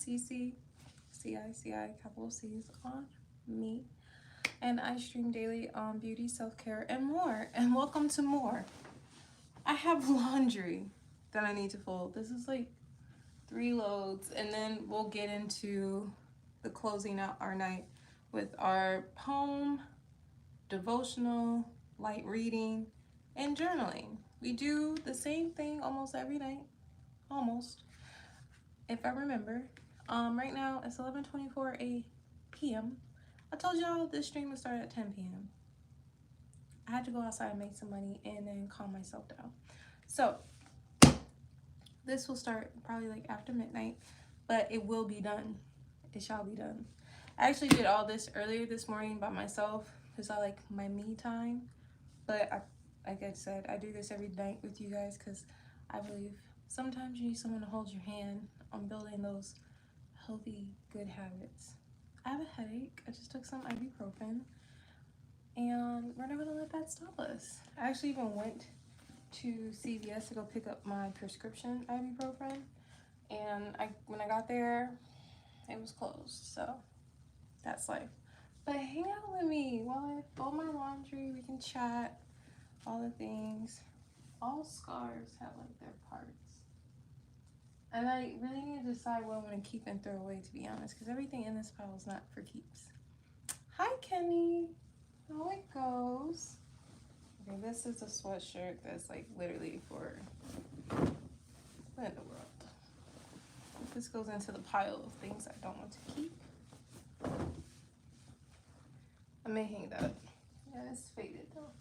Cece, C-I-C-I, capital C's on me. And I stream daily on beauty, self-care, and more. And welcome to more. I have laundry that I need to fold. This is like 3 loads. And then we'll get into the closing out our night with our poem, devotional, light reading, and journaling. We do the same thing almost every night. Almost. If I remember. Right now it's 11:24 p.m. I told y'all this stream would start at 10 p.m. I had to go outside and make some money and then calm myself down. So this will start probably like after midnight, but it will be done. It shall be done. I actually did all this earlier this morning by myself because I like my me time. But like I said, I do this every night with you guys because I believe sometimes you need someone to hold your hand on building those healthy, good habits. I have a headache. I just took some ibuprofen, and we're not gonna let that stop us. I actually even went to CVS to go pick up my prescription ibuprofen, and when I got there, it was closed. So that's life. But hang out with me while I fold my laundry. We can chat, all the things. All scars have like their parts. And I really need to decide what I'm going to keep and throw away, to be honest, because everything in this pile is not for keeps. Hi, Kenny. How it goes. Okay, this is a sweatshirt that's like literally for what in the world. This goes into the pile of things I don't want to keep. I may hang that. Yeah, it's faded though.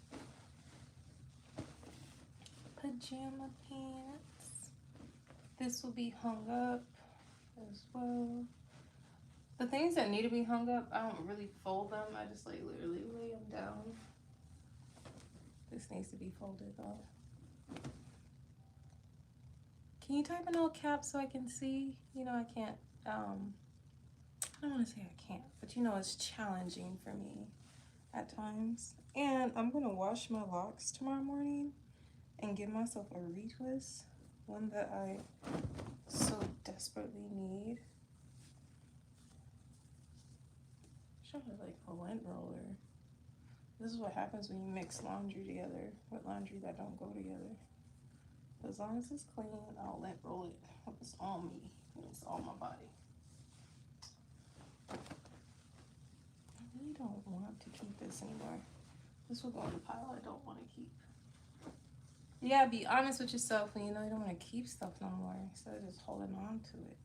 Pajama pants. This will be hung up as well. The things that need to be hung up, I don't really fold them. I just like literally lay them down. This needs to be folded though. Can you type in all caps so I can see? You know, I can't, I don't want to say I can't, but you know, it's challenging for me at times. And I'm going to wash my locks tomorrow morning and give myself a retwist, one that I so desperately need. Should have like a lint roller. This is what happens when you mix laundry together with laundry that don't go together. As long as it's clean, I'll lint roll it. It's on me. It's on my body. I really don't want to keep this anymore. This will go in the pile I don't want to keep. You gotta be honest with yourself when you know you don't want to keep stuff no more instead of just holding on to it.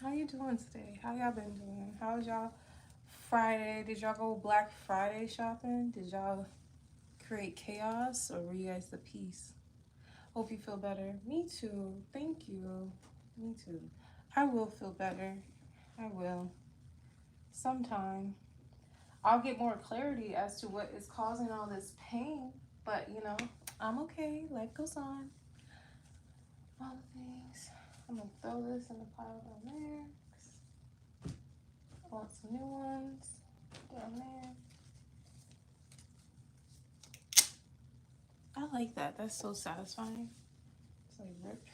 How you doing today? How y'all been doing? How's y'all Friday? Did y'all go Black Friday shopping? Did y'all create chaos or were you guys the peace? Hope you feel better. Me too. Thank you. Me too. I will feel better. I will. Sometime. I'll get more clarity as to what is causing all this pain. But, you know, I'm okay. Life goes on. All the things. I'm going to throw this in the pile down there. I want some new ones down there. I like that. That's so satisfying. It's like rip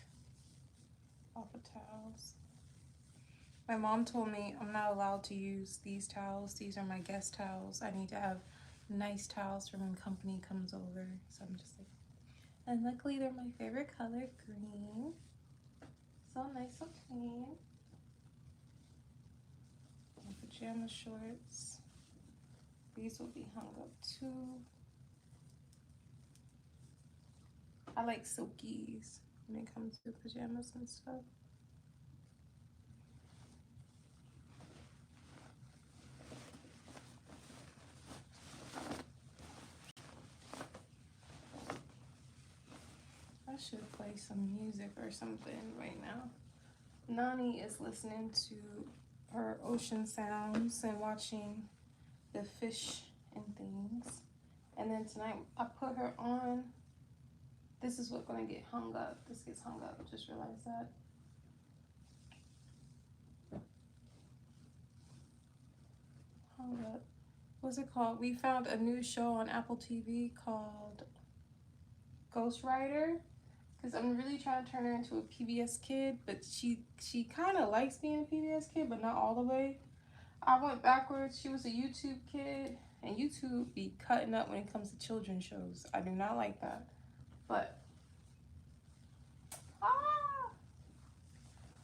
off of towels. My mom told me I'm not allowed to use these towels. These are my guest towels. I need to have nice towels for when company comes over. So I'm just like, and luckily they're my favorite color, green. So nice and clean. My pajama shorts. These will be hung up too. I like silkies when it comes to pajamas and stuff. I should play some music or something right now. Nani is listening to her ocean sounds and watching the fish and things. And then tonight I put her on. This is what's gonna get hung up. This gets hung up, just realized that. Hung up. What's it called? We found a new show on Apple TV called Ghost Rider. because I'm really trying to turn her into a PBS kid, but she kind of likes being a PBS kid, but not all the way. I went backwards. She was a YouTube kid, and YouTube be cutting up when it comes to children's shows. I do not like that. But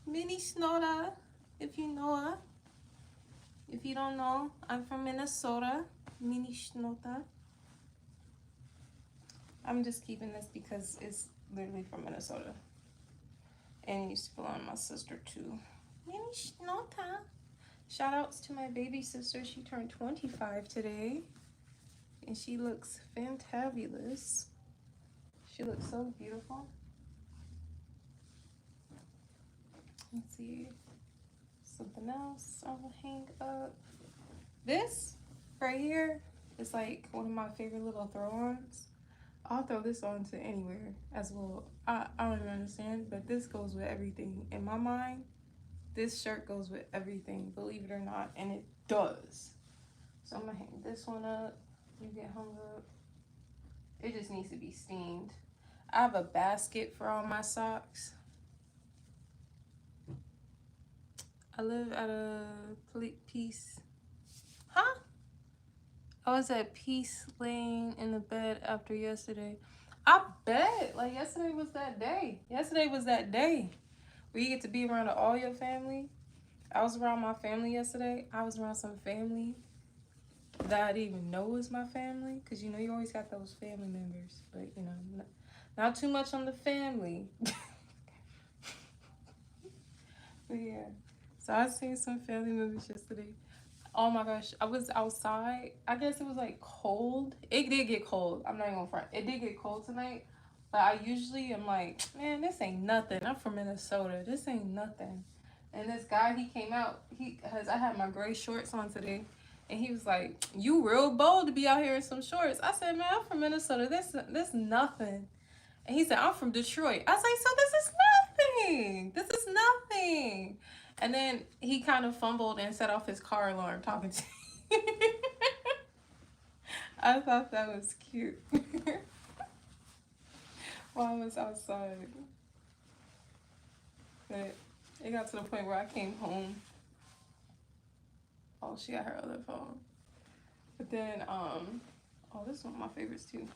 Mini Snowda, if you know her. If you don't know, I'm from Minnesota. Mini Snowda. I'm just keeping this because it's literally from Minnesota. And it used to belong to my sister too. Mini Snowda. Shout outs to my baby sister. She turned 25 today. And she looks fantabulous. She looks so beautiful. Let's see. Something else I will hang up. This right here is like one of my favorite little throw-ons. I'll throw this on to anywhere as well. I don't even understand, but this goes with everything. In my mind, this shirt goes with everything, believe it or not, and it does. So I'm gonna hang this one up. You get hung up. It just needs to be steamed. I have a basket for all my socks. I live at a Peace. Huh? I was at Peace laying in the bed after yesterday. I bet. Like, yesterday was that day. Yesterday was that day where you get to be around all your family. I was around my family yesterday. I was around some family that I didn't even know was my family. Because, you know, you always got those family members. But, you know, not too much on the family. But, yeah. So, I seen some family members yesterday. Oh my gosh, I was outside. I guess it was like cold. It did get cold. I'm not even gonna front. It did get cold tonight. But I usually am like, man, this ain't nothing. I'm from Minnesota. This ain't nothing. And this guy, he came out. Because I had my gray shorts on today. And he was like, you real bold to be out here in some shorts. I said, man, I'm from Minnesota. This nothing. And he said, I'm from Detroit. I was like, so this is nothing. This is nothing. And then he kind of fumbled and set off his car alarm talking to me. I thought that was cute. While I was outside. But it got to the point where I came home. Oh, she got her other phone. But then, oh, this is one of my favorites too.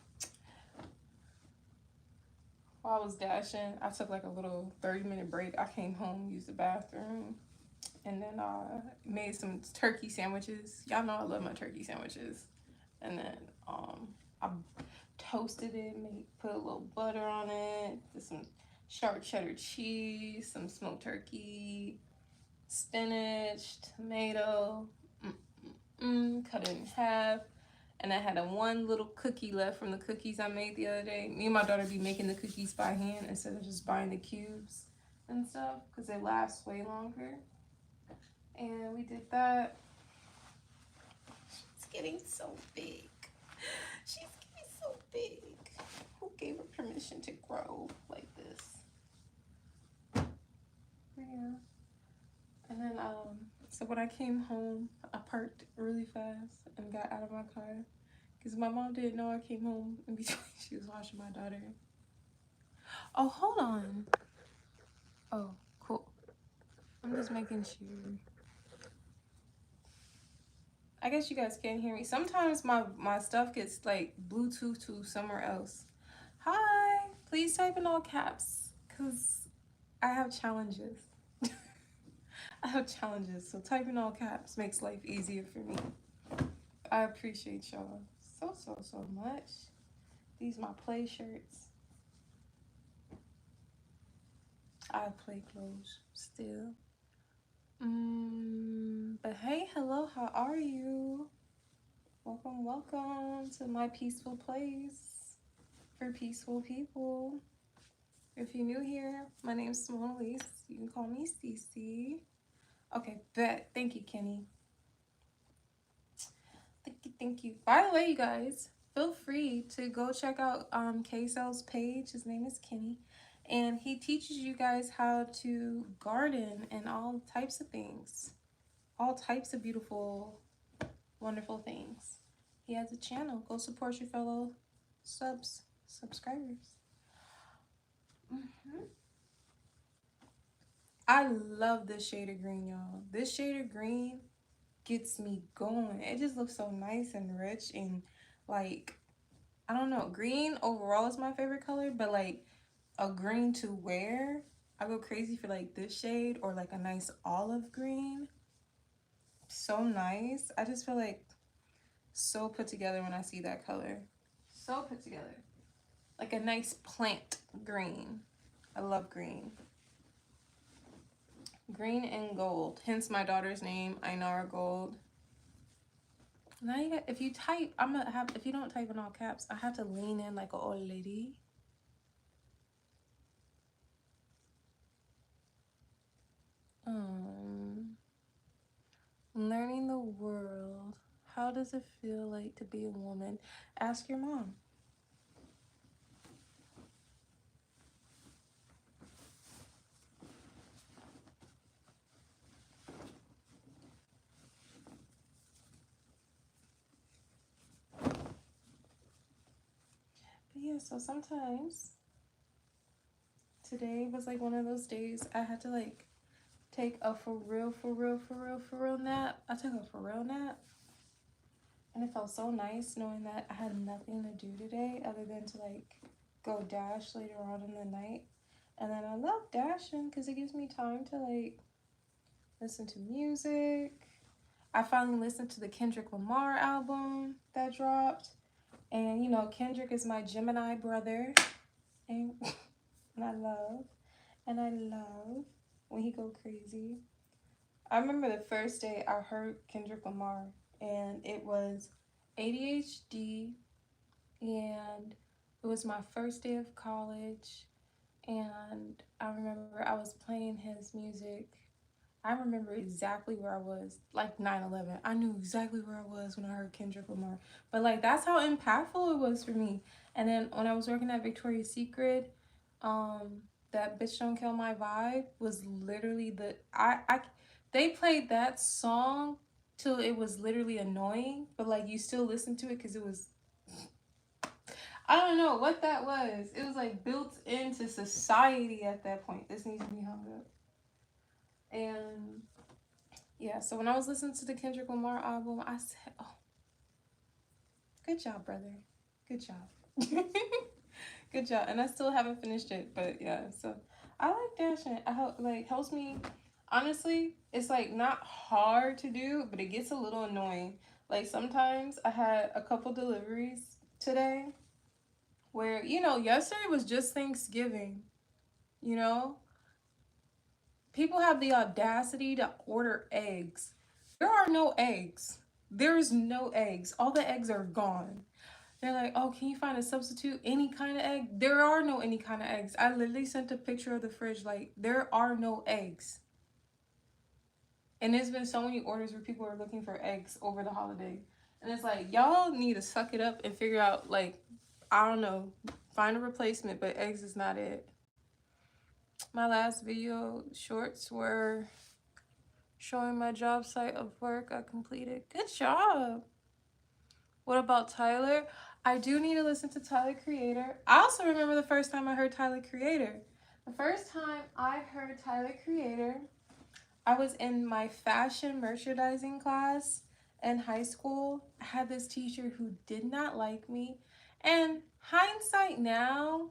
While I was dashing, I took like a little 30-minute break. I came home, used the bathroom, and then made some turkey sandwiches. Y'all know I love my turkey sandwiches. And then I toasted it, put a little butter on it, did some sharp cheddar cheese, some smoked turkey, spinach, tomato, cut it in half. And I had one little cookie left from the cookies I made the other day. Me and my daughter be making the cookies by hand instead of just buying the cubes and stuff because they last way longer. And we did that. She's getting so big. She's getting so big. Who gave her permission to grow like this? Yeah. And then, so when I came home, I parked really fast and got out of my car. Because my mom didn't know I came home in between. She was watching my daughter. Oh, hold on. Oh, cool. I'm just making sure. I guess you guys can't hear me. Sometimes my stuff gets like Bluetooth to somewhere else. Hi. Please type in all caps because I have challenges. I have challenges. So type in all caps makes life easier for me. I appreciate y'all so much. These my play shirts. I have play clothes still. But hey, hello, how are you? Welcome to my peaceful place for peaceful people. If you're new here, my name's Cimonealise. You can call me Cece. Okay, bet. Thank you, Kenny. Thank you. By the way, you guys, feel free to go check out K-Cell's page. His name is Kenny. And he teaches you guys how to garden and all types of things. All types of beautiful, wonderful things. He has a channel. Go support your fellow subscribers. Mhm. I love this shade of green, y'all. This shade of green gets me going. It just looks so nice and rich and like, I don't know. Green overall is my favorite color, but like a green to wear, I go crazy for like this shade or like a nice olive green. So nice. I just feel like so put together when I see that color. So put together. Like a nice plant green. I love green. Green and gold. Hence my daughter's name, Ainara Gold. Now you got, if you type, I'm gonna have, if you don't type in all caps, I have to lean in like an old lady. Learning the world. How does it feel like to be a woman? Ask your mom. But yeah, so sometimes today was like one of those days I had to like take a for real nap. I took a for real nap. And it felt so nice knowing that I had nothing to do today other than to like go dash later on in the night. And then I love dashing because it gives me time to like listen to music. I finally listened to the Kendrick Lamar album that dropped. And you know, Kendrick is my Gemini brother. And, and I love when he go crazy. I remember the first day I heard Kendrick Lamar and it was ADHD and it was my first day of college and I remember I was playing his music. I remember exactly where I was, like 9/11. I knew exactly where I was when I heard Kendrick Lamar. But like that's how impactful it was for me. And then when I was working at Victoria's Secret, um, that Bitch Don't Kill My Vibe was literally I they played that song till it was literally annoying, but like you still listen to it because it was, I don't know what that was. It was like built into society at that point. This needs to be hung up. And yeah, so when I was listening to the Kendrick Lamar album, I said, "Oh, good job, brother. Good job. Good job." And I still haven't finished it, but yeah. So I like dashing. I help like helps me. Honestly, it's like not hard to do, but it gets a little annoying. Like sometimes I had a couple deliveries today where yesterday was just Thanksgiving. You know, people have the audacity to order eggs. There are no eggs. There's no eggs. All the eggs are gone. They're like, oh, can you find a substitute? Any kind of egg? There are no any kind of eggs. I literally sent a picture of the fridge. Like, there are no eggs. And there's been so many orders where people are looking for eggs over the holiday. And it's like, y'all need to suck it up and figure out, like, I don't know, find a replacement, but eggs is not it. My last video shorts were showing my job site of work I completed. Good job. What about Tyler? I do need to listen to Tyler Creator. I also remember the first time I heard Tyler Creator. The first time I heard Tyler Creator, I was in my fashion merchandising class in high school. I had this teacher who did not like me. And hindsight now,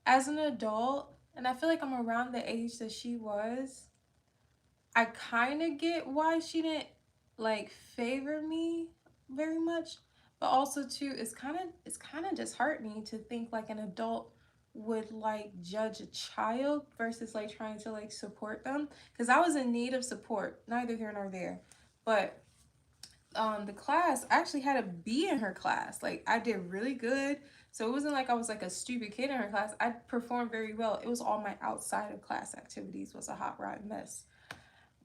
as an adult, and I feel like I'm around the age that she was, I kind of get why she didn't like favor me very much, but also too it's kind of disheartening to think like an adult would like judge a child versus like trying to like support them because I was in need of support, neither here nor there. But the class, I actually had a B in her class. Like I did really good. So it wasn't like I was like a stupid kid in her class. I performed very well. It was all my outside of class activities was a hot rotten mess.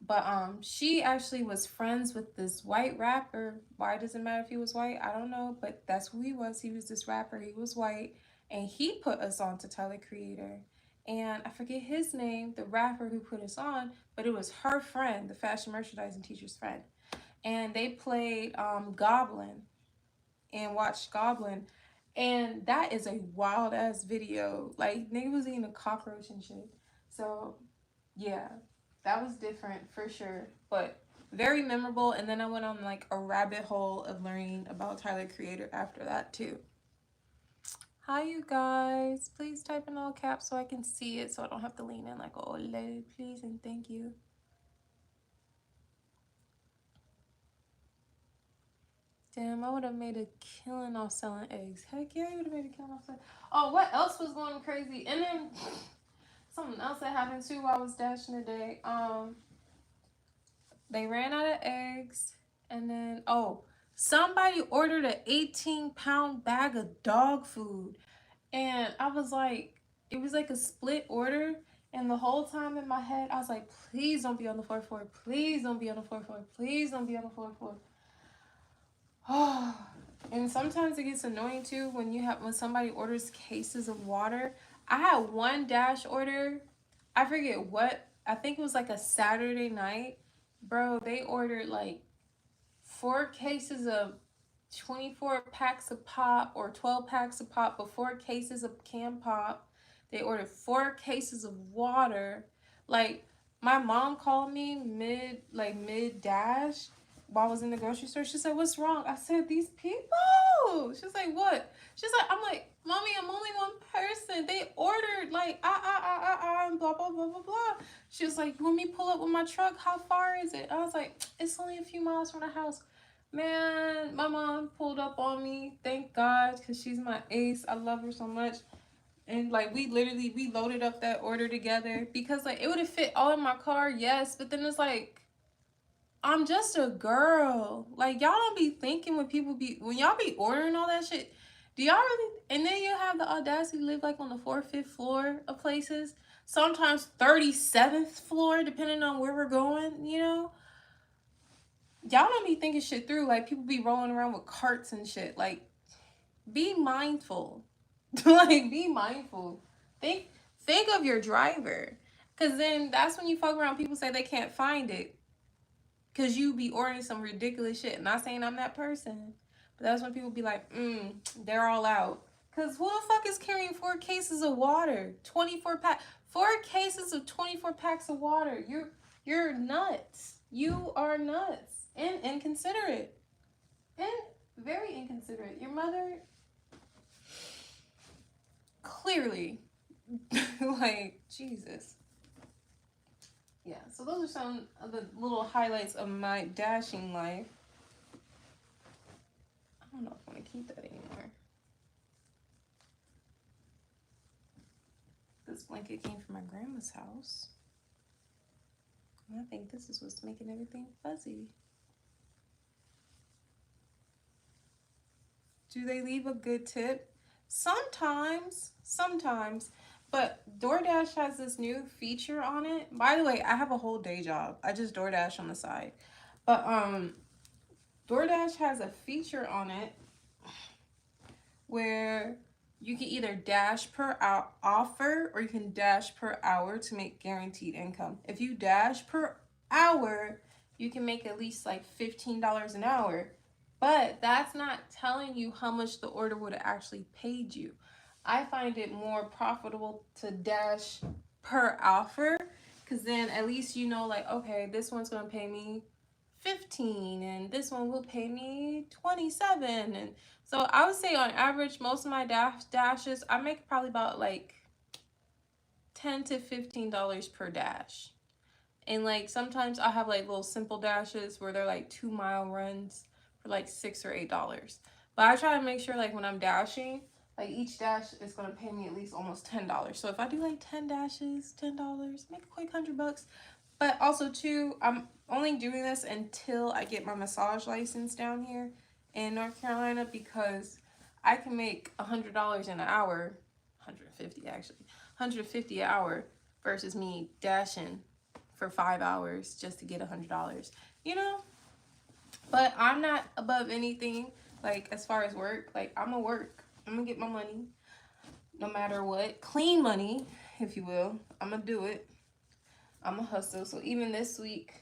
But she actually was friends with this white rapper. Why does it matter if he was white? I don't know, but that's who he was. He was this rapper. He was white, and he put us on to Tyler Creator. And I forget his name, the rapper who put us on, but it was her friend, the fashion merchandising teacher's friend. And they played Goblin and watched Goblin. And that is a wild ass video. Like, nigga was eating a cockroach and shit. So, yeah, that was different for sure. But very memorable. And then I went on like a rabbit hole of learning about Tyler Creator after that too. Hi, you guys. Please type in all caps so I can see it so I don't have to lean in like, oh, lady, please and thank you. Damn, I would have made a killing off selling eggs. Heck yeah, I would have made a killing off selling. Oh, what else was going crazy? And then something else that happened too while I was dashing today. They ran out of eggs, and then somebody ordered an 18-pound bag of dog food, and I was like, it was like a split order. And the whole time in my head, I was like, please don't be on the 4th floor. Please don't be on the 4th floor. Please don't be on the 4th floor. Oh, and sometimes it gets annoying too when somebody orders cases of water. I had one dash order. I forget what. I think it was like a Saturday night. Bro, they ordered like 4 cases of 24 packs of pop or 12 packs of pop, but 4 cases of canned pop. They ordered 4 cases of water. Like, my mom called me mid dash while I was in the grocery store. She said, "What's wrong?" I said, "These people." She's like, "What?" She's like, I'm like, "Mommy, I'm only one person. They ordered like and blah blah blah blah blah." She was like, "You want me to pull up with my truck? How far is it?" I was like, "It's only a few miles from the house." Man, my mom pulled up on me. Thank God, because she's my ace. I love her so much. And like we loaded up that order together because like it would have fit all in my car, yes, but then it's like I'm just a girl. Like, y'all don't be thinking when y'all be ordering all that shit, do y'all really, and then you have the audacity to live like on the 4th, 5th floor of places, sometimes 37th floor, depending on where we're going, you know? Y'all don't be thinking shit through. Like, people be rolling around with carts and shit. Like, be mindful. Like, be mindful. Think of your driver. Because then that's when you fuck around, people say they can't find it. Because you be ordering some ridiculous shit. Not saying I'm that person. But that's when people be like, they're all out. Because who the fuck is carrying 4 cases of water? 24 pack. 4 cases of 24 packs of water. You're nuts. You are nuts. And inconsiderate. And very inconsiderate. Your mother, clearly, like, Jesus. Yeah, so those are some of the little highlights of my dashing life. I don't know if I want to keep that anymore. This blanket came from my grandma's house. And I think this is what's making everything fuzzy. Do they leave a good tip? Sometimes. But DoorDash has this new feature on it. By the way, I have a whole day job. I just DoorDash on the side. But DoorDash has a feature on it where you can either dash per offer or you can dash per hour to make guaranteed income. If you dash per hour, you can make at least like $15 an hour. But that's not telling you how much the order would have actually paid you. I find it more profitable to dash per offer because then at least you know, like, okay, this one's going to pay me 15 and this one will pay me 27. And so I would say on average, most of my dashes, I make probably about like $10 to $15 per dash. And like sometimes I have like little simple dashes where they're like 2-mile runs for like $6 or $8. But I try to make sure like when I'm dashing, like each dash is gonna pay me at least almost $10. So if I do like 10 dashes, $10, make a quick $100. But also too, I'm only doing this until I get my massage license down here in North Carolina because I can make $100 an hour, 150 actually, 150 an hour versus me dashing for 5 hours just to get $100, you know? But I'm not above anything, like as far as work. Like I'm gonna work, I'm gonna get my money no matter what, clean money, if you will. I'm gonna do it. I'm a hustle. So even this week,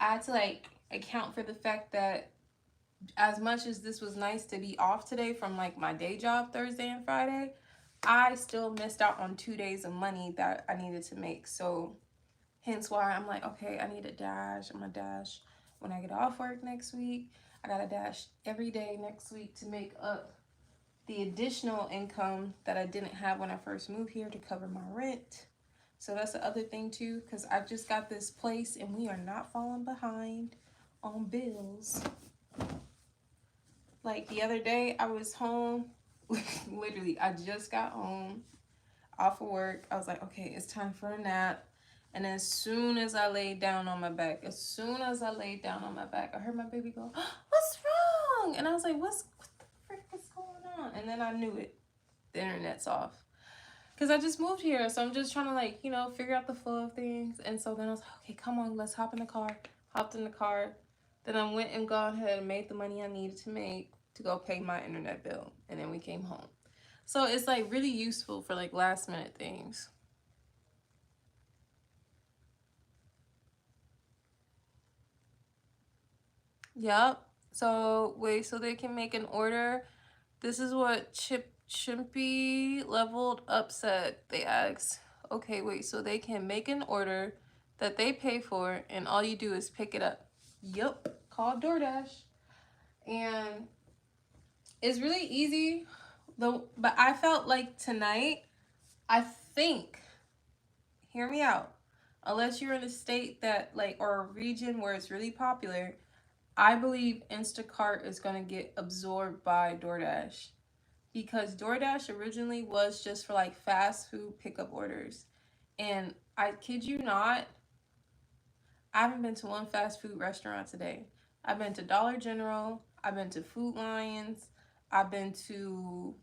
I had to like account for the fact that as much as this was nice to be off today from like my day job Thursday and Friday, I still missed out on 2 days of money that I needed to make. So hence why I'm like, okay, I need a dash. I'm gonna dash when I get off work next week. I gotta dash every day next week to make up the additional income that I didn't have when I first moved here to cover my rent. So that's the other thing too, because I just got this place and we are not falling behind on bills. Like the other day, I was home. Literally, I just got home off of work. I was like, okay, it's time for a nap. And as soon as I laid down on my back, I heard my baby go, "What's wrong?" And I was like, what the frick is going on? And then I knew it. The internet's off. Because I just moved here, so I'm just trying to, like, figure out the flow of things. And so then I was like, okay, come on, let's hop in the car. Hopped in the car. Then I went and gone ahead and made the money I needed to make to go pay my internet bill. And then we came home. So it's, like, really useful for, like, last minute things. Yep. So, wait, so they can make an order. This is what Chimpy leveled up said. They asked, okay, wait, so they can make an order that they pay for, and all you do is pick it up. Yep, call DoorDash. And it's really easy, though. But I felt like tonight, I think, hear me out, unless you're in a state that, like, or a region where it's really popular, I believe Instacart is going to get absorbed by DoorDash. Because DoorDash originally was just for like fast food pickup orders. And I kid you not, I haven't been to one fast food restaurant today. I've been to Dollar General, I've been to Food Lions, I've been to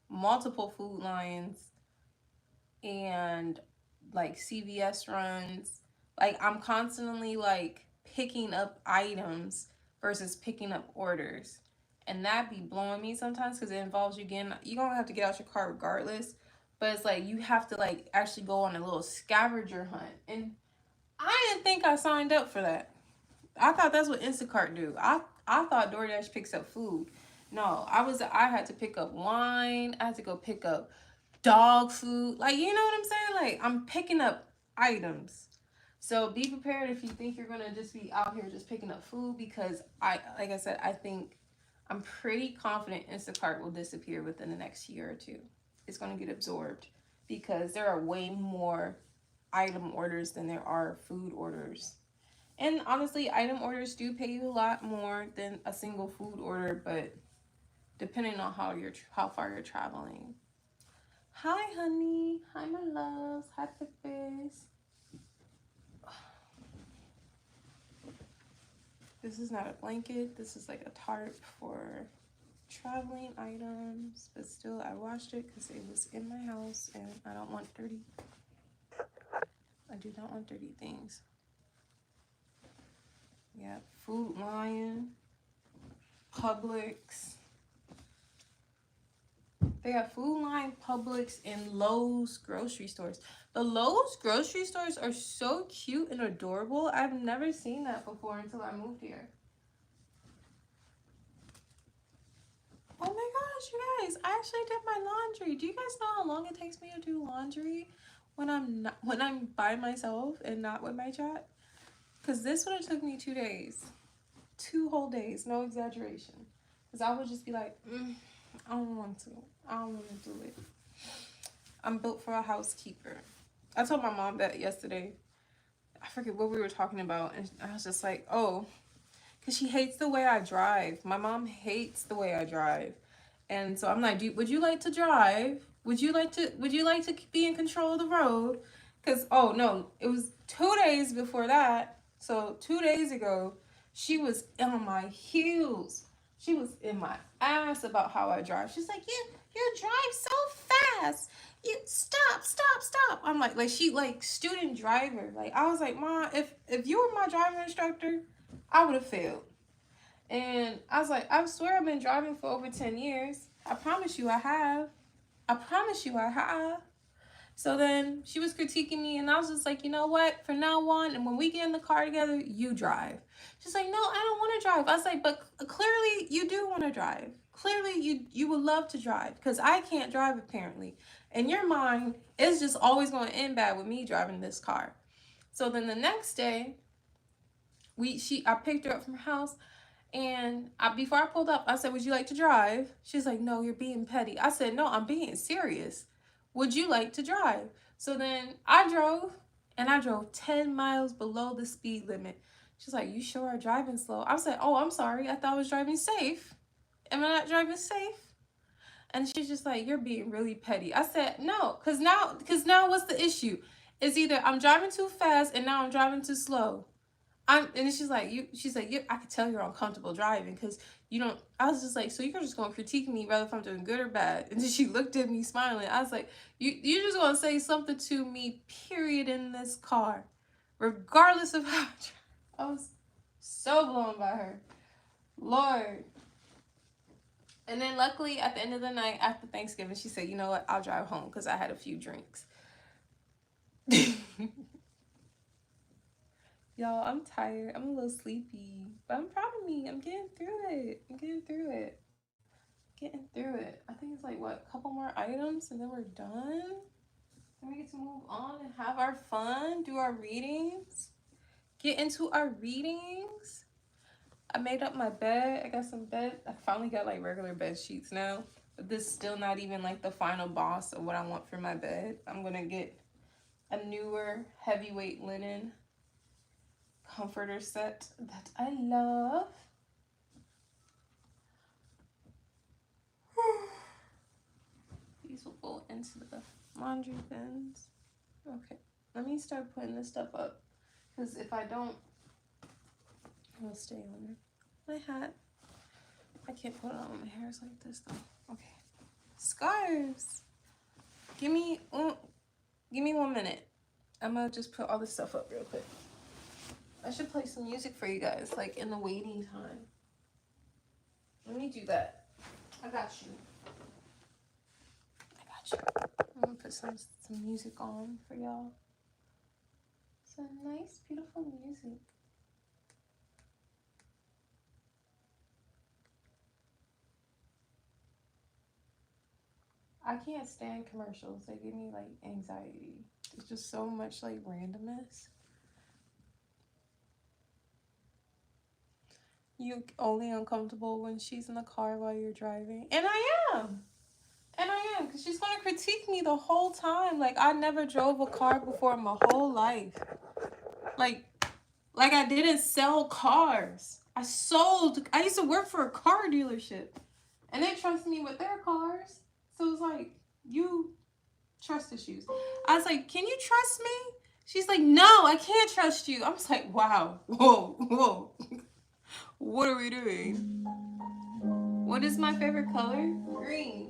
multiple Food Lions and like CVS runs. Like I'm constantly like picking up items versus picking up orders. And that be blowing me sometimes because it involves you getting, you don't have to get out your car regardless, but it's like you have to like actually go on a little scavenger hunt. And I didn't think I signed up for that. I thought that's what Instacart do. I thought DoorDash picks up food. No, I had to pick up wine. I had to go pick up dog food. Like, you know what I'm saying? Like, I'm picking up items. So be prepared if you think you're gonna just be out here just picking up food, because like I said, I'm pretty confident Instacart will disappear within the next year or two. It's gonna get absorbed because there are way more item orders than there are food orders. And honestly, item orders do pay you a lot more than a single food order, but depending on how far you're traveling. Hi, honey. Hi, my loves. Hi, Pippies. This is not a blanket. This is like a tarp for traveling items. But still, I washed it because it was in my house and I don't want dirty. I do not want dirty things. Yeah, Food Lion, Publix. They have Food Lion, Publix, and Lowe's grocery stores. The Lowe's grocery stores are so cute and adorable. I've never seen that before until I moved here. Oh my gosh, you guys! I actually did my laundry. Do you guys know how long it takes me to do laundry when I'm by myself and not with my chat? Because this one, it took me 2 days, 2 whole days, no exaggeration. Because I would just be like, I don't want to do it. I'm built for a housekeeper. I told my mom that yesterday. I forget what we were talking about, and I was just like, oh, because she hates the way I drive. My mom hates the way I drive, and so I'm like, would you like to drive? Would you like to be in control of the road? Because oh no, it was 2 days before that. So 2 days ago, she was on my heels. She was in my ass about how I drive. She's like, you drive so fast. You stop. I'm like she like student driver. Like I was like, Mom, if you were my driving instructor, I would have failed. And I was like, I swear I've been driving for over 10 years. I promise you I have. So then she was critiquing me, and I was just like, you know what? For now on, and when we get in the car together, you drive. She's like, no, I don't want to drive. I was like, but clearly you do want to drive. Clearly you would love to drive because I can't drive apparently. In your mind, it's just always going to end bad with me driving this car. So then the next day, I picked her up from her house. And before I pulled up, I said, would you like to drive? She's like, no, you're being petty. I said, no, I'm being serious. Would you like to drive? So then I drove, and I drove 10 miles below the speed limit. She's like, you sure are driving slow. I said, oh, I'm sorry. I thought I was driving safe. Am I not driving safe? And she's just like, you're being really petty. I said, no, because now what's the issue? It's either I'm driving too fast and now I'm driving too slow. And she's like, I could tell you're uncomfortable driving because you don't. I was just like, so you're just gonna critique me whether if I'm doing good or bad? And then she looked at me smiling. I was like, you're just gonna say something to me, period, in this car, regardless of how. I was so blown by her, Lord. And then luckily at the end of the night after Thanksgiving, she said, you know what, I'll drive home because I had a few drinks. Y'all, I'm tired. I'm a little sleepy. But I'm proud of me. I'm getting through it. Getting through it. I think it's like, what, a couple more items and then we're done? Then we get to move on and have our fun, do our readings, get into our readings. I made up my bed. I got some bed. I finally got like regular bed sheets now. But this is still not even like the final boss of what I want for my bed. I'm going to get a newer heavyweight linen comforter set that I love. These will go into the laundry bins. Okay, let me start putting this stuff up because if I don't, it'll stay on my hat. I can't put it on my hair like this though. Okay, scarves. Give me 1 minute. I'm gonna just put all this stuff up real quick. I should play some music for you guys, like in the waiting time. Let me do that. I got you. I'm gonna put some music on for y'all. Some nice, beautiful music. I can't stand commercials. They give me like anxiety. It's just so much like randomness. You only uncomfortable when she's in the car while you're driving. And I am. Because she's going to critique me the whole time. Like, I never drove a car before in my whole life. Like I didn't sell cars. I used to work for a car dealership. And they trust me with their cars. So it's like, you trust issues. I was like, can you trust me? She's like, no, I can't trust you. I was like, wow. Whoa. What are we doing? What is my favorite color? Green.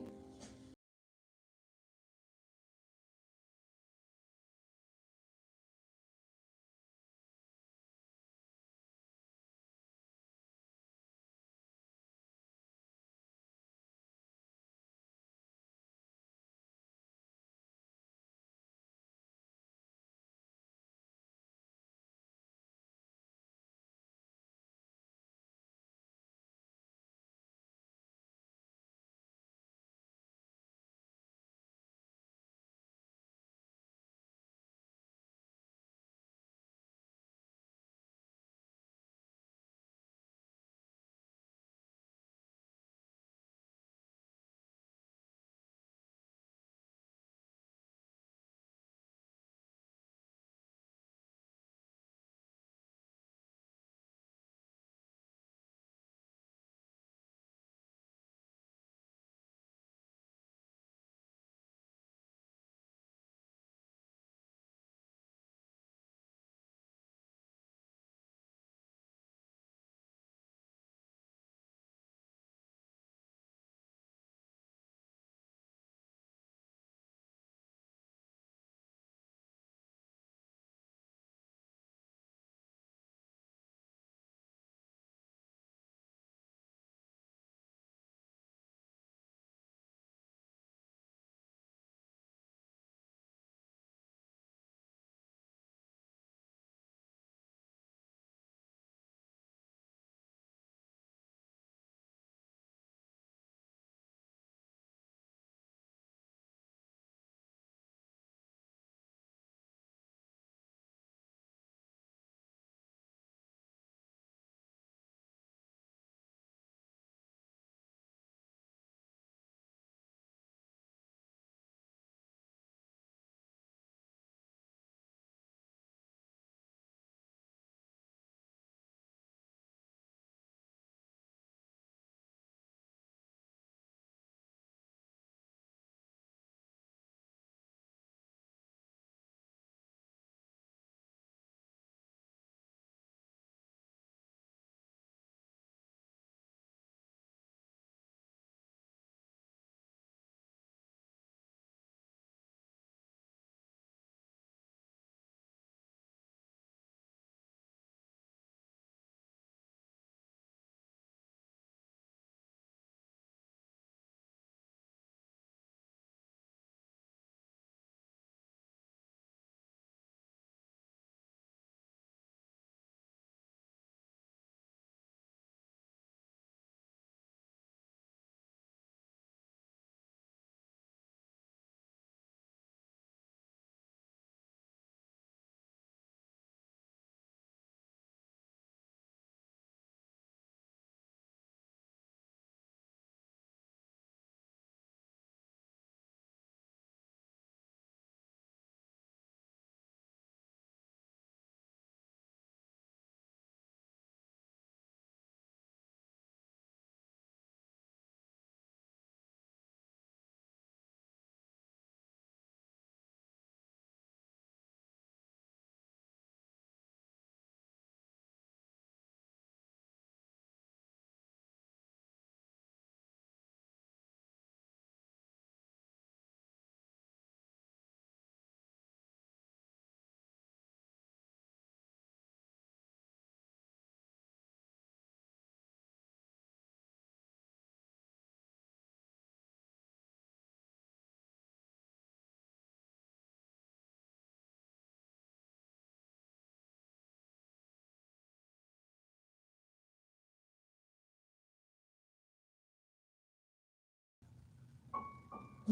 I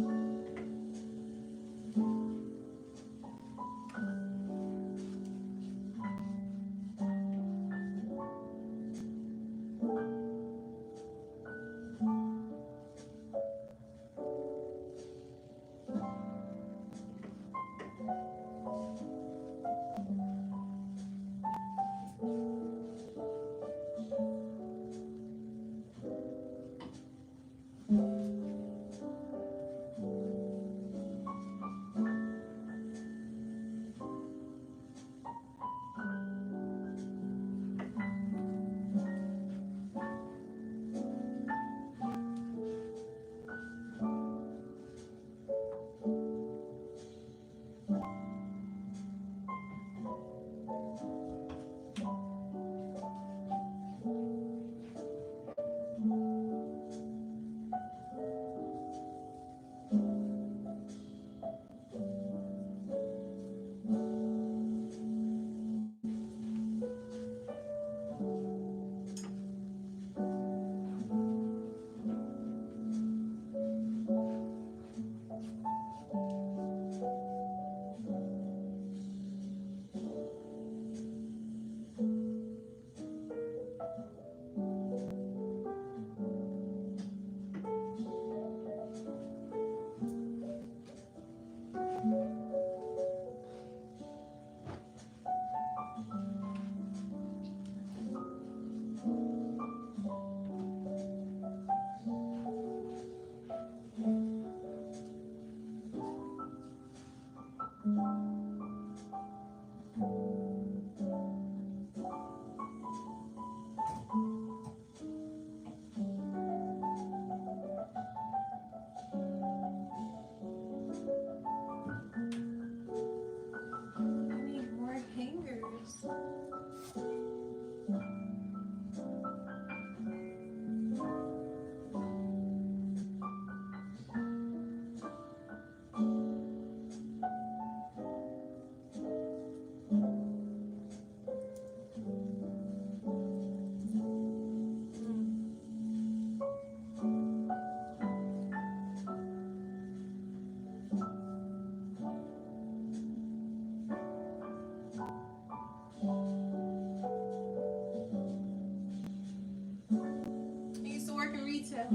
need more hangers. I used to work in retail.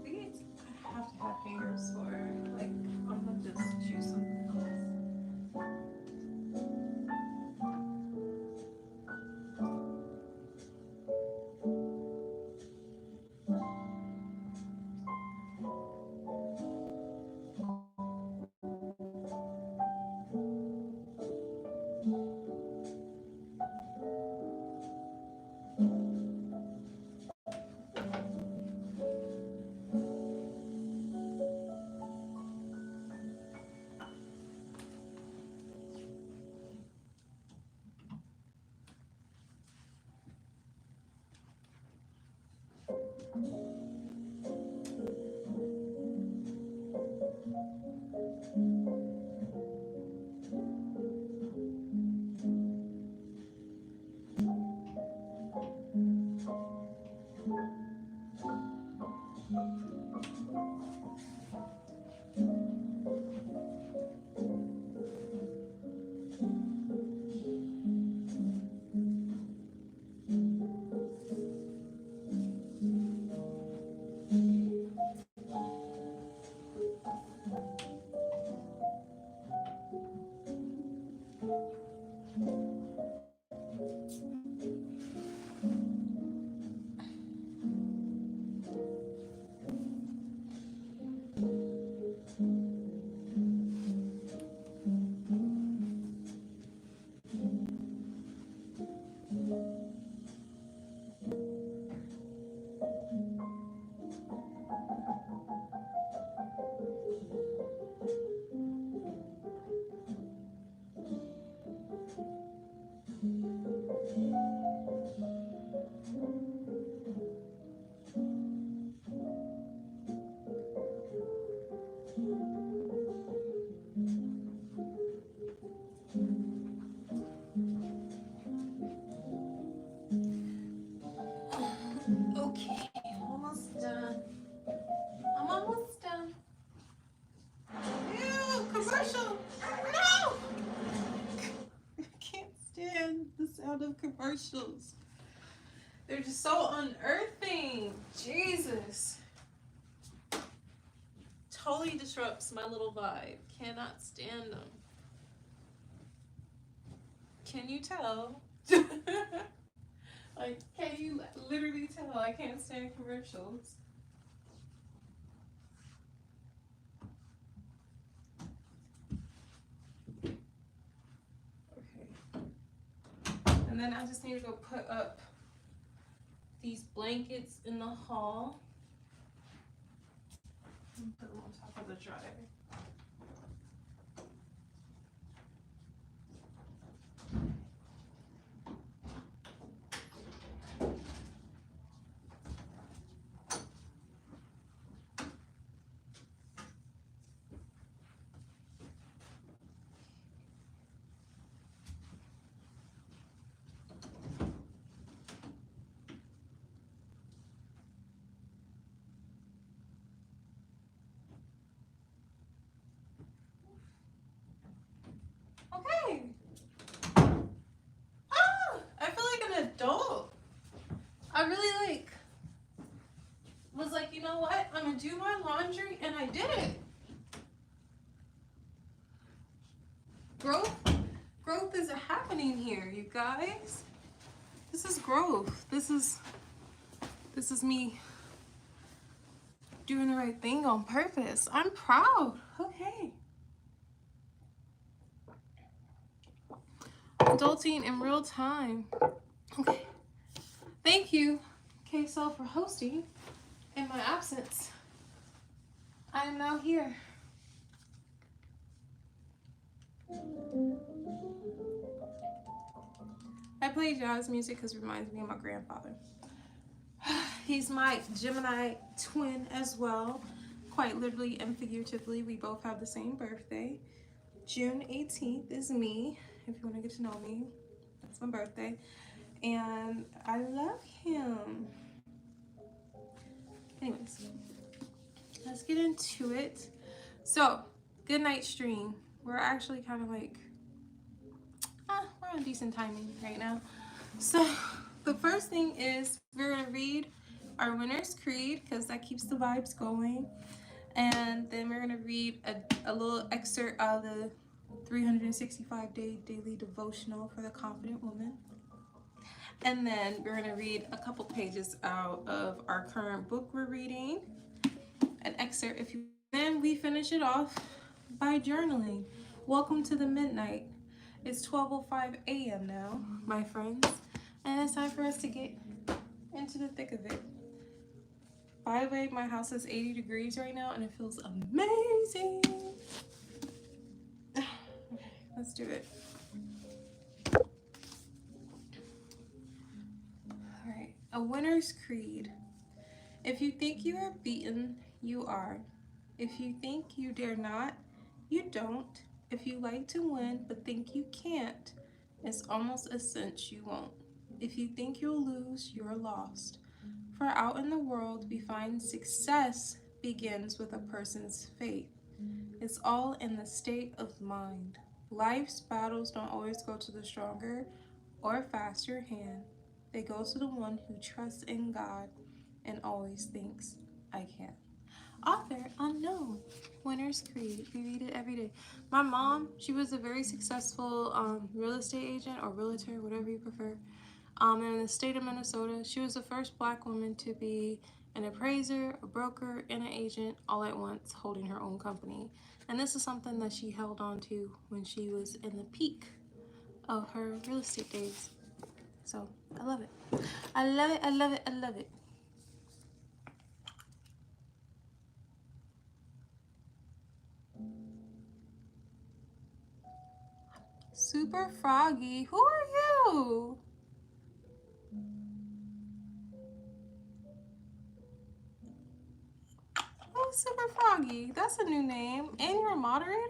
These I have to have hangers for. Like, I'm gonna just choose something else. commercial. No! I can't stand the sound of commercials. They're just so unearthing. Jesus. Totally disrupts my little vibe. Cannot stand them. Can you tell? Like, can you literally tell I can't stand commercials? Okay. And then I just need to go put up these blankets in the hall. And put them on top of the dryer. Okay. Ah, I feel like an adult. I really was like, you know what? I'm gonna do my laundry, and I did it. Growth is happening here, you guys. This is growth. This is me doing the right thing on purpose. I'm proud. Okay. Adulting in real time. Okay. Thank you, KSL, for hosting in my absence. I am now here. I play jazz music because it reminds me of my grandfather. He's my Gemini twin as well. Quite literally and figuratively, we both have the same birthday. June 18th is me, if you want to get to know me. That's my birthday. And I love him. Anyways, let's get into it. So, good night stream. We're actually kind of like, we're on decent timing right now. So, the first thing is we're going to read our Winner's Creed because that keeps the vibes going. And then we're going to read a little excerpt out of the 365-day daily devotional for the confident woman. And then we're going to read a couple pages out of our current book we're reading, an excerpt. Then we finish it off by journaling. Welcome to the midnight. It's 12:05 a.m. now, my friends, and it's time for us to get into the thick of it. By the way, my house is 80 degrees right now, and it feels amazing. Okay, let's do it. All right, a winner's creed. If you think you are beaten, you are. If you think you dare not, you don't. If you like to win but think you can't, it's almost a cinch you won't. If you think you'll lose, you're lost. For out in the world we find success begins with a person's faith. It's all in the state of mind. Life's battles don't always go to the stronger or faster hand. They go to the one who trusts in God and always thinks, I can. Author unknown. Winner's Creed. We read it every day. My mom, she was a very successful real estate agent or realtor, whatever you prefer. In the state of Minnesota, she was the first Black woman to be an appraiser, a broker, and an agent all at once, holding her own company. And this is something that she held on to when she was in the peak of her real estate days. So I love it. I love it. I love it. I love it. Super Froggy, who are you? Oh, Super Froggy, that's a new name. And you're a moderator?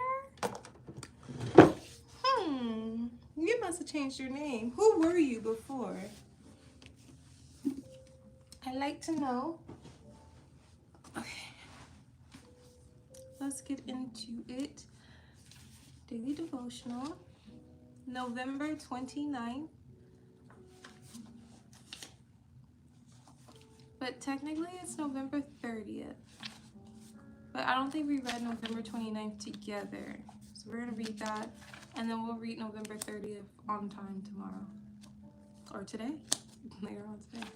You must have changed your name. Who were you before? I'd like to know. Okay. Let's get into it. daily devotional, November 29th. But technically it's November 30th. But I don't think we read November 29th together. So we're going to read that, and then we'll read November 30th on time tomorrow. Or today. Later on today.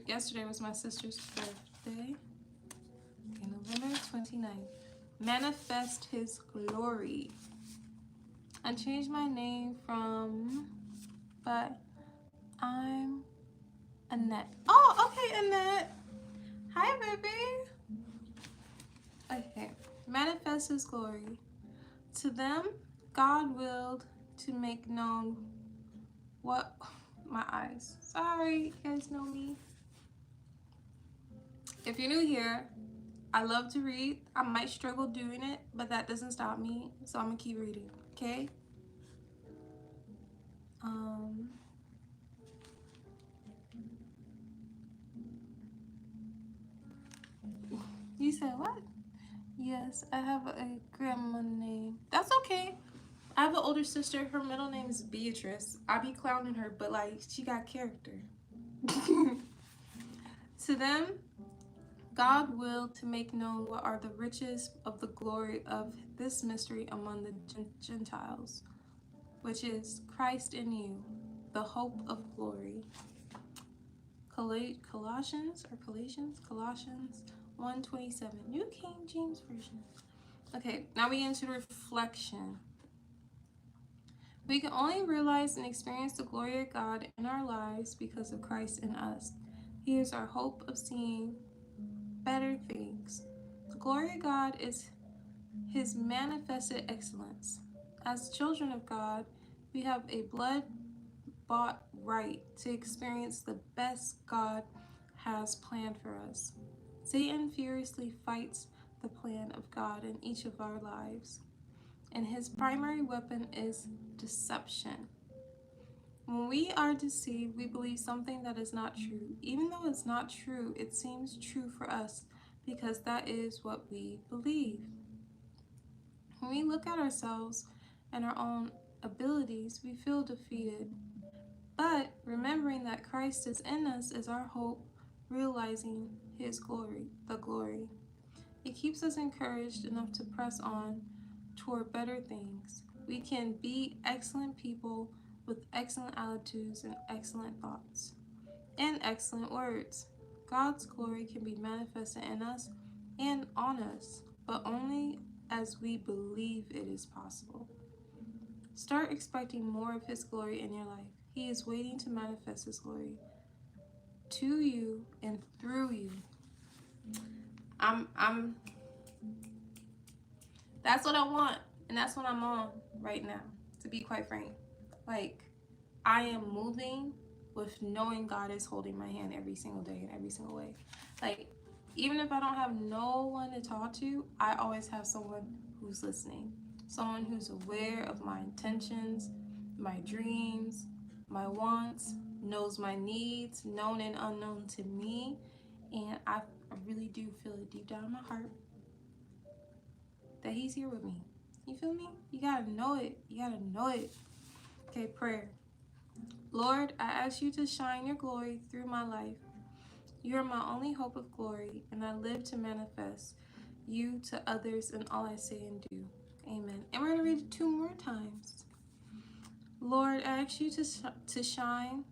Yesterday was my sister's birthday. Okay, November 29th. Manifest His glory. I changed my name from, but I'm Annette. Oh, okay, Annette. Hi, baby. Okay. Manifest His glory. To them, God willed to make known what... My eyes. Sorry, you guys know me. If you're new here, I love to read. I might struggle doing it, but that doesn't stop me. So I'm gonna keep reading, okay? You said what? Yes, I have a grandma name. That's okay. I have an older sister. Her middle name is Beatrice. I be clowning her, but like, she got character. To them, God willed to make known what are the riches of the glory of this mystery among the Gentiles, which is Christ in you, the hope of glory. Colossians 1:27, New King James Version. Okay, now we get into reflection. We can only realize and experience the glory of God in our lives because of Christ in us. He is our hope of seeing better things. The glory of God is His manifested excellence. As children of God, we have a blood-bought right to experience the best God has planned for us. Satan furiously fights the plan of God in each of our lives, and his primary weapon is deception. When we are deceived, we believe something that is not true. Even though it's not true, it seems true for us because that is what we believe. When we look at ourselves and our own abilities, we feel defeated. But remembering that Christ is in us is our hope, realizing His glory, the glory. It keeps us encouraged enough to press on toward better things. We can be excellent people with excellent attitudes and excellent thoughts and excellent words. God's glory can be manifested in us and on us, but only as we believe it is possible. Start expecting more of His glory in your life. He is waiting to manifest His glory to you and through you. That's what I want, and that's what I'm on right now, to be quite frank. Like, I am moving with knowing God is holding my hand every single day in every single way. Like, even if I don't have no one to talk to, I always have someone who's listening. Someone who's aware of my intentions, my dreams, my wants, knows my needs, known and unknown to me. And I really do feel it deep down in my heart that He's here with me. You feel me? You gotta know it. You gotta know it. Okay, prayer. Lord, I ask you to shine your glory through my life. You are my only hope of glory, and I live to manifest you to others in all I say and do. Amen. And we're going to read it 2 more times. Lord, I ask you to shine.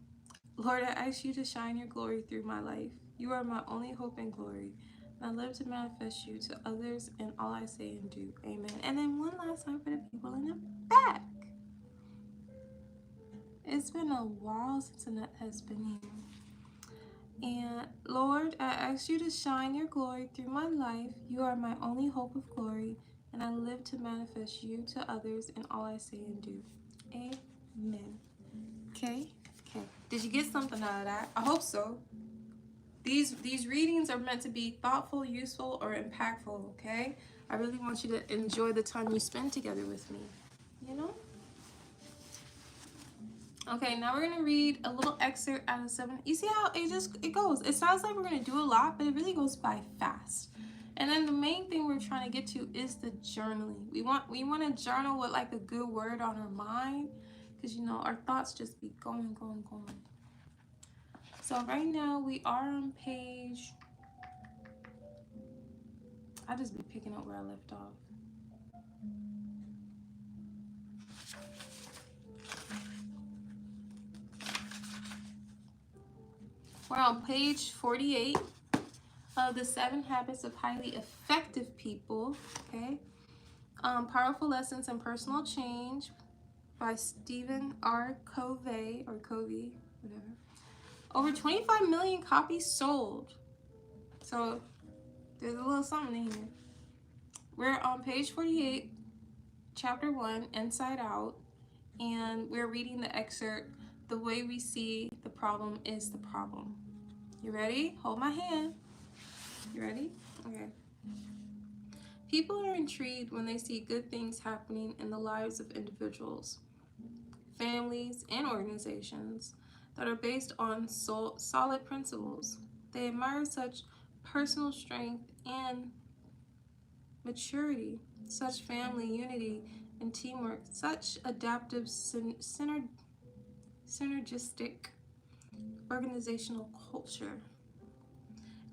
Lord, I ask you to shine your glory through my life. You are my only hope and glory, and I live to manifest you to others in all I say and do. Amen. And then one last time for the people in the back. It's been a while since Annette has been here. And Lord, I ask you to shine your glory through my life. You are my only hope of glory, and I live to manifest you to others in all I say and do. Amen. Okay? Okay. Did you get something out of that? I hope so. These readings are meant to be thoughtful, useful, or impactful, okay? I really want you to enjoy the time you spend together with me, you know? Okay, now we're gonna read a little excerpt out of 7. You see how it goes. It sounds like we're gonna do a lot, but it really goes by fast. And then the main thing we're trying to get to is the journaling. We want to journal with like a good word on our mind, because you know our thoughts just be going. So right now we are on page, I just be picking up where I left off. We're on page 48 of the 7 Habits of Highly Effective People. Okay. Powerful Lessons in Personal Change by Stephen R. Covey, or Covey, whatever. Over 25 million copies sold. So there's a little something in here. We're on page 48, chapter 1, Inside Out, and we're reading the excerpt, The Way We See the Problem is the Problem. You ready? Hold my hand. You ready? Okay. People are intrigued when they see good things happening in the lives of individuals, families, and organizations that are based on solid principles. They admire such personal strength and maturity, such family unity and teamwork, such adaptive, synergistic organizational culture.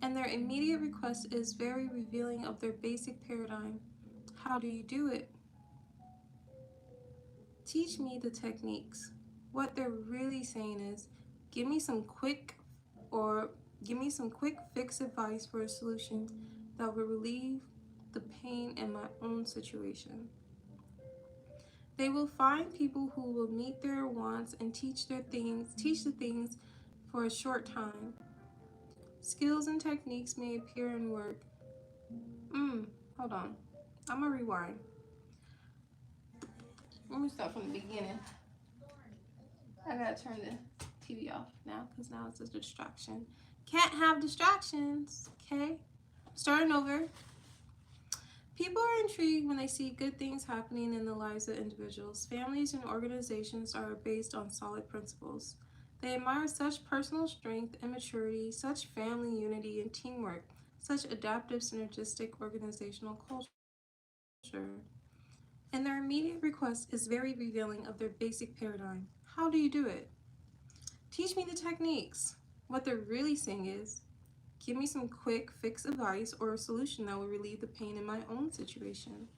And their immediate request is very revealing of their basic paradigm. How do you do it? Teach me the techniques. What they're really saying is, give me some quick fix advice for a solution that will relieve the pain in my own situation. They will find people who will meet their wants and teach the things for a short time. Skills and techniques may appear in work. Hold on. I'm gonna rewind. Let me start from the beginning. I gotta turn the TV off now because now it's a distraction. Can't have distractions, okay? Starting over. People are intrigued when they see good things happening in the lives of individuals. Families and organizations are based on solid principles. They admire such personal strength and maturity, such family unity and teamwork, such adaptive, synergistic organizational culture. And their immediate request is very revealing of their basic paradigm. How do you do it? Teach me the techniques. What they're really saying is, give me some quick fix advice or a solution that will relieve the pain in my own situation.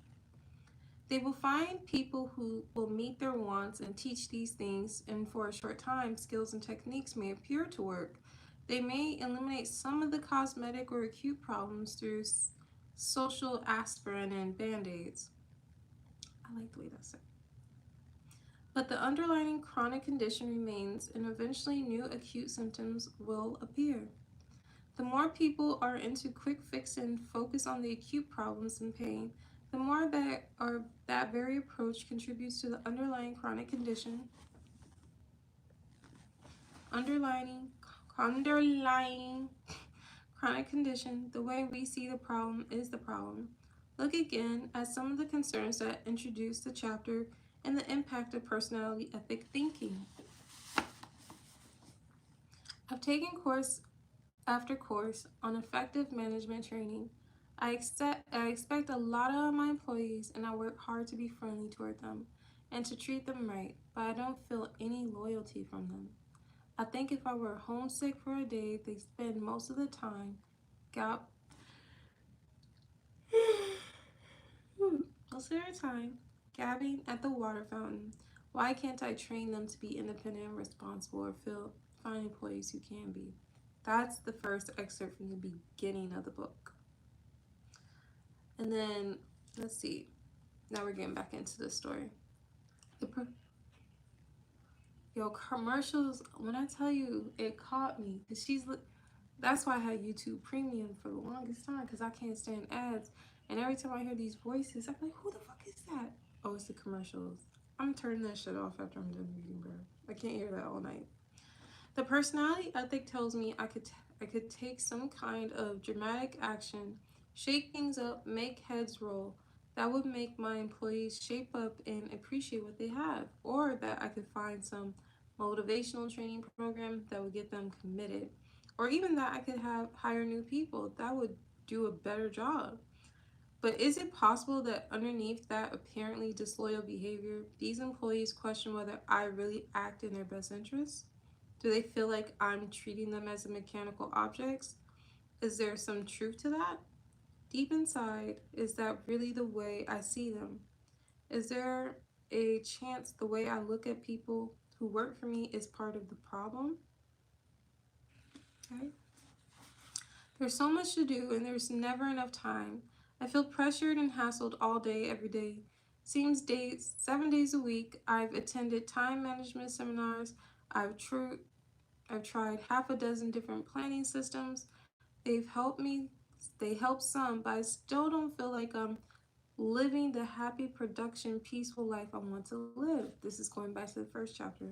They will find people who will meet their wants and teach these things, and for a short time, skills and techniques may appear to work. They may eliminate some of the cosmetic or acute problems through social aspirin and band-aids. I like the way that's said. But the underlying chronic condition remains, and eventually new acute symptoms will appear. The more people are into quick fix and focus on the acute problems and pain, the more that very approach contributes to the underlying chronic condition. Underlying chronic condition, the way we see the problem is the problem. Look again at some of the concerns that introduce the chapter and the impact of personality ethic thinking. I've taken course after course on effective management training. I expect a lot of my employees, and I work hard to be friendly toward them and to treat them right, but I don't feel any loyalty from them. I think if I were homesick for a day, they spend most of the time gabbing at the water fountain. Why can't I train them to be independent and responsible, or find employees who can be? That's the first excerpt from the beginning of the book. And then, let's see. Now we're getting back into the story. Commercials, when I tell you, it caught me. That's why I had YouTube Premium for the longest time, because I can't stand ads. And every time I hear these voices, I'm like, who the fuck is that? Oh, it's the commercials. I'm turning that shit off after I'm done reading, bro. I can't hear that all night. The personality ethic tells me I could take some kind of dramatic action, shake things up, make heads roll. That would make my employees shape up and appreciate what they have. Or that I could find some motivational training program that would get them committed. Or even that I could hire new people. That would do a better job. But is it possible that underneath that apparently disloyal behavior, these employees question whether I really act in their best interests? Do they feel like I'm treating them as mechanical objects? Is there some truth to that? Deep inside, is that really the way I see them? Is there a chance the way I look at people who work for me is part of the problem? Okay. There's so much to do and there's never enough time. I feel pressured and hassled all day, every day. Seems days, 7 days a week. I've attended time management seminars. I've tried half a dozen different planning systems. They've helped me. They help some, but I still don't feel like I'm living the happy, production, peaceful life I want to live. This is going back to the first chapter,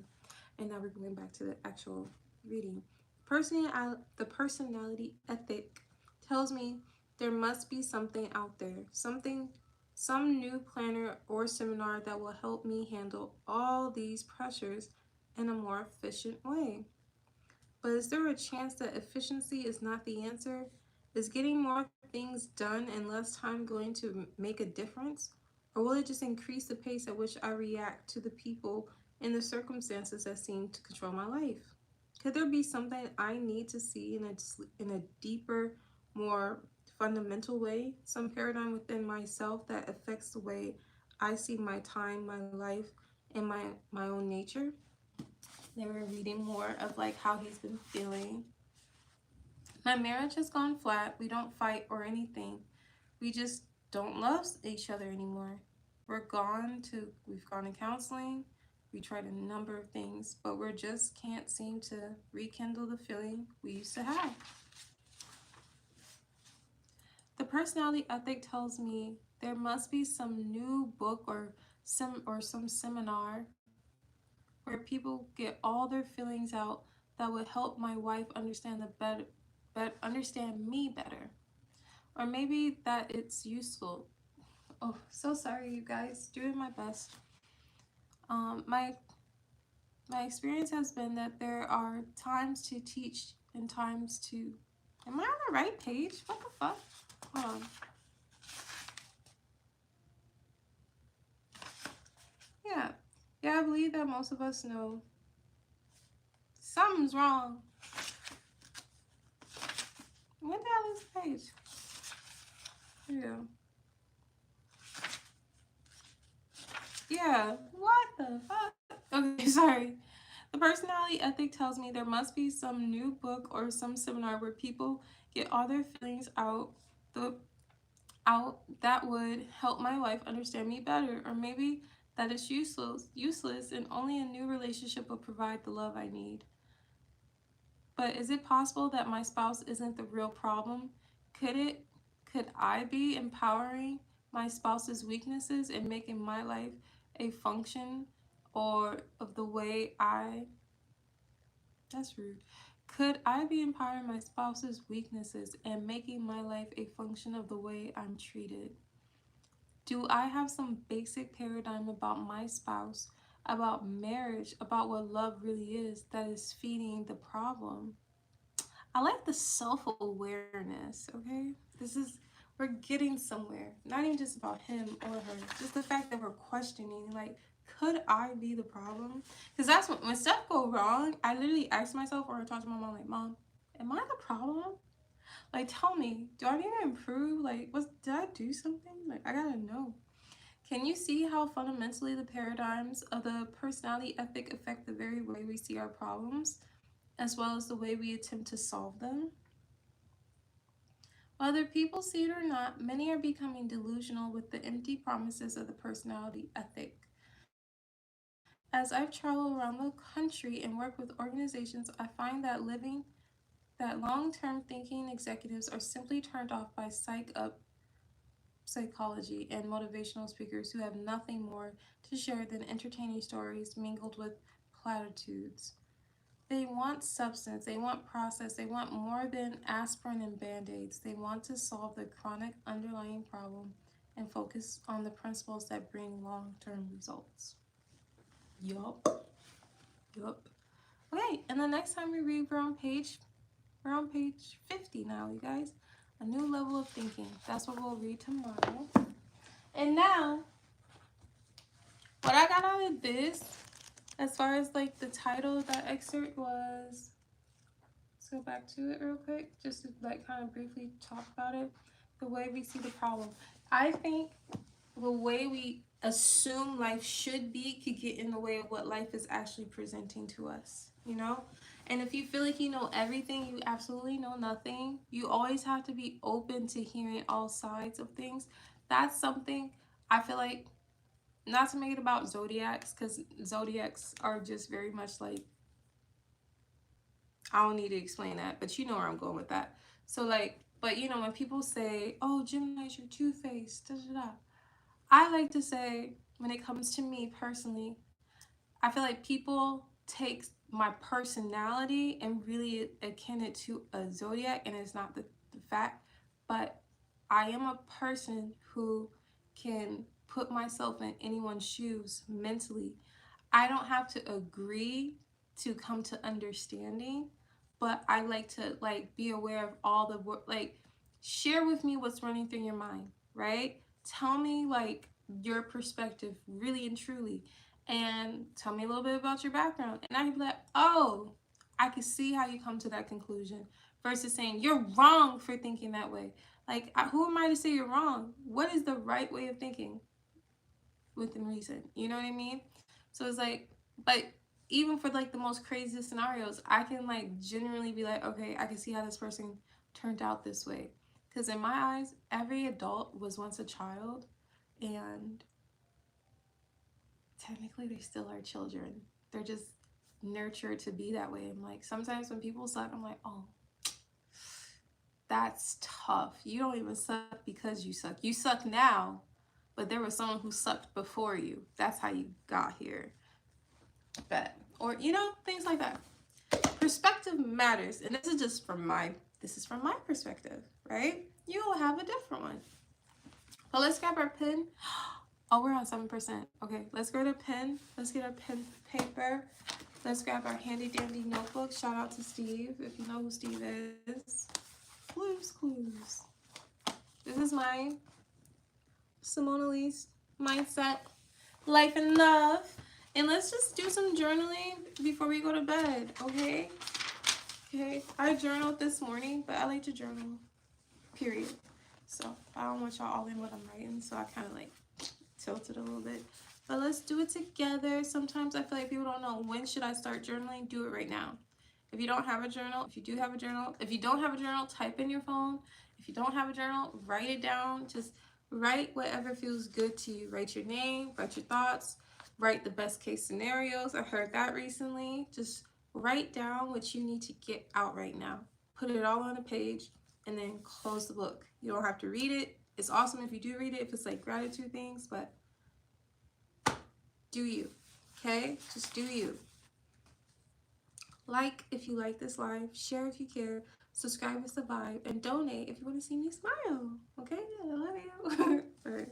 and now we're going back to the actual reading. The personality ethic tells me there must be something out there, some new planner or seminar that will help me handle all these pressures in a more efficient way. But is there a chance that efficiency is not the answer? Is getting more things done in less time going to make a difference? Or will it just increase the pace at which I react to the people and the circumstances that seem to control my life? Could there be something I need to see in a deeper, more fundamental way? Some paradigm within myself that affects the way I see my time, my life, and my own nature? They were reading more of like how he's been feeling. My marriage has gone flat. We don't fight or anything. We just don't love each other anymore. We've gone to counseling. We tried a number of things, but we just can't seem to rekindle the feeling we used to have. The personality ethic tells me there must be some new book or some seminar where people get all their feelings out that would help my wife understand me better. Or maybe that it's useful. Oh, so sorry, you guys. Doing my best. My experience has been that there are times to teach and times to. Am I on the right page? What the fuck? Hold on. Yeah. Yeah, I believe that most of us know something's wrong. What the hell is the page? Here we go. Yeah. What the fuck? Okay, sorry. The personality ethic tells me there must be some new book or some seminar where people get all their feelings out that would help my wife understand me better, or maybe that it's useless and only a new relationship will provide the love I need. But is it possible that my spouse isn't the real problem? Could I be empowering my spouse's weaknesses and making my life a function or of the way that's rude. Could I be empowering my spouse's weaknesses and making my life a function of the way I'm treated? Do I have some basic paradigm about my spouse, about marriage, about what love really is that is feeding the problem? I like the self-awareness, okay? We're getting somewhere. Not even just about him or her, just the fact that we're questioning, like, could I be the problem? Because that's when stuff go wrong, I literally ask myself or I talk to my mom, like, Mom, am I the problem? Like, tell me, do I need to improve? Like, did I do something? Like, I gotta know. Can you see how fundamentally the paradigms of the personality ethic affect the very way we see our problems, as well as the way we attempt to solve them? Whether people see it or not, many are becoming delusional with the empty promises of the personality ethic. As I've traveled around the country and worked with organizations, I find that long-term thinking executives are simply turned off by psychology and motivational speakers who have nothing more to share than entertaining stories mingled with platitudes. They want substance, they want process, they want more than aspirin and band-aids. They want to solve the chronic underlying problem and focus on the principles that bring long-term results. Yup. Okay, and the next time we read, we're on page 50 now, you guys. A new level of thinking. That's what we'll read tomorrow. And now, what I got out of this, as far as like the title of that excerpt was, let's go back to it real quick, just to like kind of briefly talk about it. The way we see the problem. I think the way we assume life should be could get in the way of what life is actually presenting to us, you know? And if you feel like you know everything, you absolutely know nothing. You always have to be open to hearing all sides of things. That's something I feel like, not to make it about zodiacs, because zodiacs are just very much like, I don't need to explain that, but you know where I'm going with that. So like, but you know, when people say, oh, Gemini's, you're two-faced, da da da. I like to say, when it comes to me personally, I feel like people take my personality and really akin it to a zodiac, and it's not the fact, but I am a person who can put myself in anyone's shoes mentally. I don't have to agree to come to understanding, but I like to like be aware of all the like, share with me what's running through your mind, right? Tell me like your perspective really and truly, and tell me a little bit about your background, and I can be like, oh, I can see how you come to that conclusion, versus saying you're wrong for thinking that way. Like, who am I to say you're wrong? What is the right way of thinking within reason? You know what I mean? So it's like, but even for like the most craziest scenarios, I can like generally be like, okay, I can see how this person turned out this way. Because in my eyes, every adult was once a child, and technically they still are children. They're just nurtured to be that way. I'm like, sometimes when people suck, I'm like, oh, that's tough. You don't even suck because you suck. You suck now, but there was someone who sucked before you. That's how you got here. But, or you know, things like that. Perspective matters, and this is from my perspective, right? You will have a different one. But let's grab our pen. Oh, we're on 7%. Okay, let's grab a pen. Let's get our pen paper. Let's grab our handy dandy notebook. Shout out to Steve, if you know who Steve is. Clues. This is mine. Cimonealise mindset, life and love. And let's just do some journaling before we go to bed, okay? Okay, I journaled this morning, but I like to journal, period. So I don't want y'all all in what I'm writing, so I kind of like tilted a little bit. But let's do it together. Sometimes I feel like people don't know, when should I start journaling? Do it right now. If you don't have a journal, if you do have a journal, if you don't have a journal, type in your phone. If you don't have a journal, write it down. Just write whatever feels good to you. Write your name, write your thoughts, write the best case scenarios. I heard that recently. Just write down what you need to get out right now. Put it all on a page and then close the book. You don't have to read it. It's awesome if you do read it, if it's like gratitude things, but do you, okay? Just do you. Like if you like this live, share if you care, subscribe if it's the vibe, and donate if you want to see me smile. Okay? I love you. All right.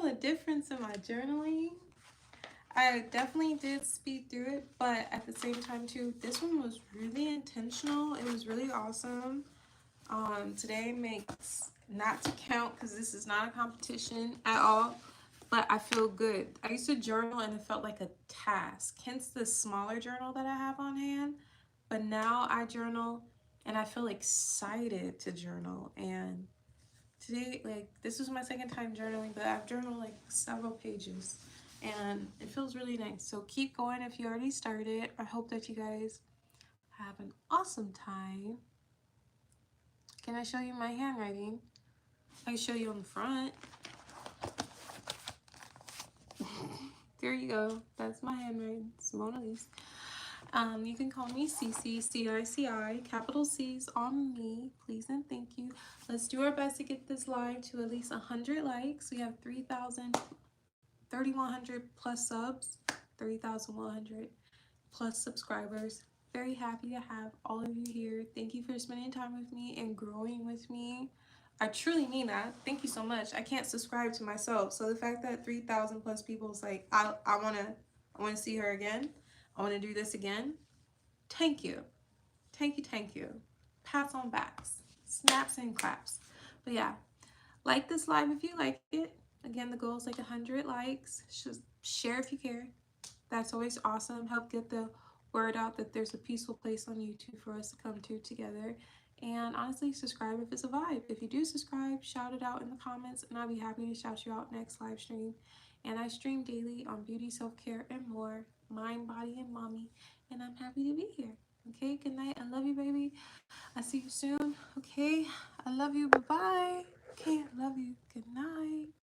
a difference in my journaling. I definitely did speed through it, but at the same time too, this one was really intentional. It was really awesome. Today makes not to count because this is not a competition at all, but I feel good. I used to journal and it felt like a task, hence the smaller journal that I have on hand. But now I journal and I feel excited to journal. And today, like, this was my second time journaling, but I've journaled like several pages and it feels really nice. So keep going if you already started. I hope that you guys have an awesome time. Can I show you my handwriting? I can show you on the front. There you go. That's my handwriting. Cimonealise. You can call me Cici, C-I-C-I, capital C's on me. Please and thank you. Let's do our best to get this live to at least 100 likes. We have 3,100 plus subs, 3,100 plus subscribers. Very happy to have all of you here. Thank you for spending time with me and growing with me. I truly mean that. Thank you so much. I can't subscribe to myself. So the fact that 3,000 plus people is like, I wanna see her again. I wanna do this again. Thank you. Thank you, thank you. Pats on backs. Snaps and claps. But yeah, like this live if you like it. Again, the goal is like 100 likes. Just share if you care. That's always awesome. Help get the word out that there's a peaceful place on YouTube for us to come to together. And honestly, subscribe if it's a vibe. If you do subscribe, shout it out in the comments, and I'll be happy to shout you out next live stream. And I stream daily on beauty, self-care, and more, mind, body, and mommy. And I'm happy to be here. Okay, good night. I love you, baby. I'll see you soon. Okay, I love you. Bye-bye. Okay, I love you. Good night.